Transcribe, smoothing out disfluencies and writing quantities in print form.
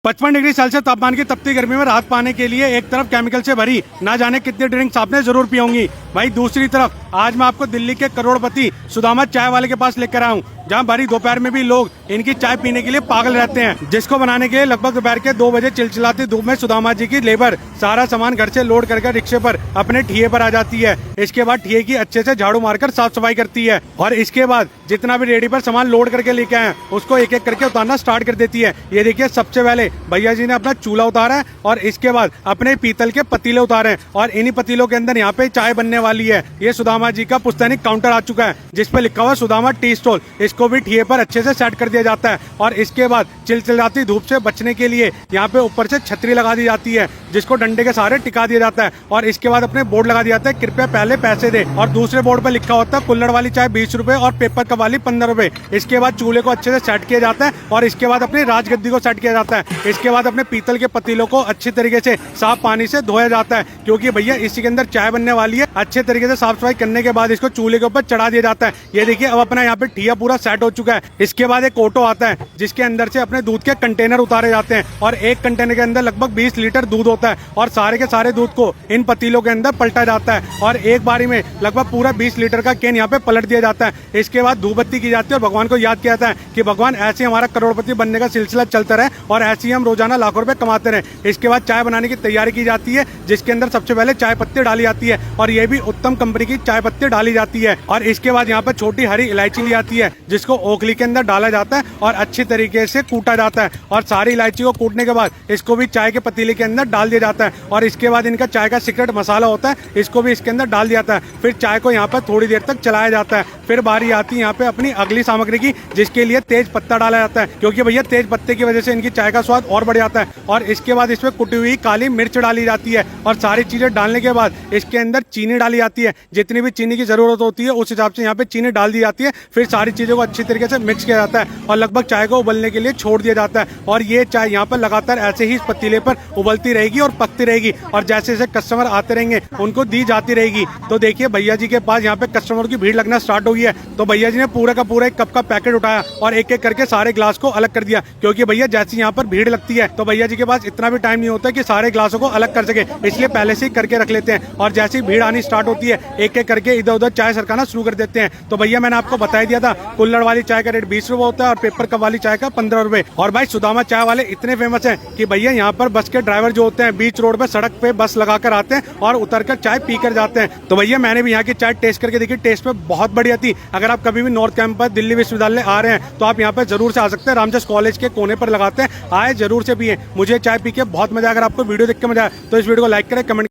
55 degree Celsius तापमान की तपती गर्मी में राहत पाने के लिए एक तरफ केमिकल से भरी ना जाने कितनी ड्रिंक्स आपने जरूर पी होंगी, भाई दूसरी तरफ आज मैं आपको दिल्ली के करोड़पति सुदामा चाय वाले के पास लेकर आया हूँ, जहाँ भरी दोपहर में भी लोग इनकी चाय पीने के लिए पागल रहते हैं। जिसको बनाने के लिए लगभग दोपहर के 2 बजे चिलचिलाती धूप में सुदामा जी की लेबर सारा सामान घर से लोड करके रिक्शे पर अपने ठिये पर आ जाती है। इसके बाद ठिये की अच्छे से झाड़ू मारकर साफ सफाई करती है और इसके बाद जितना भी रेडी पर सामान लोड करके लेके आए उसको एक एक करके उतारना स्टार्ट कर देती है। ये देखिए, सबसे पहले भैया जी ने अपना चूल्हा उतारा है और इसके बाद अपने पीतल के पतीले उतारे हैं और इन्हीं पतीलों के अंदर यहाँ पे चाय बनने वाली है। ये सुदामा जी का पुश्तैनिक काउंटर आ चुका है जिसपे लिखा हुआ सुदामा टी स्टॉल। इसको भी ठिये पर अच्छे से सेट कर दिया जाता है और इसके बाद चिलचिलाती धूप से बचने के लिए यहाँ पे ऊपर से छतरी लगा दी जाती है जिसको डंडे के सहारे टिका दिया जाता है और इसके बाद अपने बोर्ड लगा दिया जाता है, कृपया पहले पैसे दे। और दूसरे बोर्ड पर लिखा होता है कुल्हड़ वाली चाय 20 रुपए और पेपर कप वाली 15 रुपए। इसके बाद चूल्हे को अच्छे से सेट किया जाता है और इसके बाद अपनी राजगद्दी को सेट किया जाता है। इसके बाद अपने पीतल के पतीलों को अच्छी तरीके से साफ पानी से धोया जाता है क्योंकि भैया इसी के अंदर चाय बनने वाली है। अच्छे तरीके से साफ सफाई करने के बाद इसको चूल्हे के ऊपर चढ़ा दिया जाता है। ये देखिए, अब अपना यहाँ पे ठिया पूरा सेट हो चुका है। इसके बाद एक ऑटो आता है जिसके अंदर से अपने दूध के कंटेनर उतारे जाते हैं और एक कंटेनर के अंदर लगभग 20 लीटर दूध होता है और सारे के सारे दूध को इन पतीलों के अंदर पलटा जाता है और एक बारी में लगभग पूरा 20 लीटर का केन यहाँ पे पलट दिया जाता है। इसके बाद धूप बत्ती की जाती है और भगवान को याद किया जाता है कि भगवान ऐसे हमारा करोड़पति बनने का सिलसिला चलता रहे और ऐसे ही हम रोजाना लाखों रुपए कमाते रहे। इसके बाद चाय बनाने की तैयारी की जाती है जिसके अंदर सबसे पहले चाय पत्ती डाली जाती है और ये भी उत्तम कंपनी की चाय पत्ती डाली जाती है और इसके बाद यहाँ पर छोटी हरी इलायची ली जाती है जिसको ओखली के अंदर डाला जाता है और अच्छी तरीके से कूटा जाता है और सारी इलायची को कूटने के बाद इसको भी चाय के पतीले के अंदर डाल दिया जाता है और इसके बाद इनका चाय का सीक्रेट मसाला होता है, इसको भी इसके अंदर डाल दिया जाता है। फिर चाय को यहाँ पर थोड़ी देर तक चलाया जाता है। फिर बारी आती है यहाँ पे अपनी अगली सामग्री की जिसके लिए तेज पत्ता डाला जाता है क्योंकि भैया तेज पत्ते की वजह से इनकी चाय का स्वाद और बढ़ जाता है। और इसके बाद इसमें कुटी हुई काली मिर्च डाली जाती है और सारी चीजें डालने के बाद इसके अंदर चीनी डाली जाती है। जितनी भी चीनी की जरूरत होती है उस हिसाब से यहाँ पे चीनी डाल दी जाती है। फिर सारी चीजों को अच्छी तरीके से मिक्स किया जाता है और लगभग चाय को उबलने के लिए छोड़ दिया जाता है और ये चाय यहाँ पर लगातार ऐसे ही इस पतीले पर उबलती रहेगी और पकती रहेगी और जैसे जैसे कस्टमर आते रहेंगे उनको दी जाती रहेगी। तो देखिए, भैया जी के पास यहाँ पे कस्टमर की भीड़ लगना स्टार्ट हो गई है तो भैया जी ने पूरा का पूरा एक कप का पैकेट उठाया और एक एक करके सारे ग्लास को अलग कर दिया क्योंकि भैया जैसी यहाँ पर भीड़ लगती है तो भैया जी के पास इतना भी टाइम नहीं होता कि सारे ग्लासों को अलग कर सके, इसलिए पहले से ही करके रख लेते हैं और जैसी भीड़ आनी स्टार्ट होती है एक एक करके इधर उधर चाय सरकाना शुरू कर देते हैं। तो भैया मैंने आपको बता दिया था कुल्हड़ वाली चाय का रेट 20 रुपए होता है और पेपर कप वाली चाय का 15 रुपए। और भाई सुदामा चाय वाले इतने फेमस है कि भैया यहाँ पर बस के ड्राइवर जो होते हैं बीच रोड पे सड़क पे बस लगाकर आते हैं और उतरकर चाय पीकर जाते हैं। तो भैया मैंने भी यहाँ की चाय टेस्ट करके देखी, टेस्ट में बहुत बढ़िया थी। अगर आप कभी भी नॉर्थ कैंपस दिल्ली विश्वविद्यालय आ रहे हैं तो आप यहाँ पे जरूर से आ सकते हैं। रामजस कॉलेज के कोने पर लगाते हैं, आए जरूर से पिए। मुझे चाय पी के बहुत मजा। अगर आपको वीडियो देख के मजा आए तो इस वीडियो को लाइक करें, कमेंट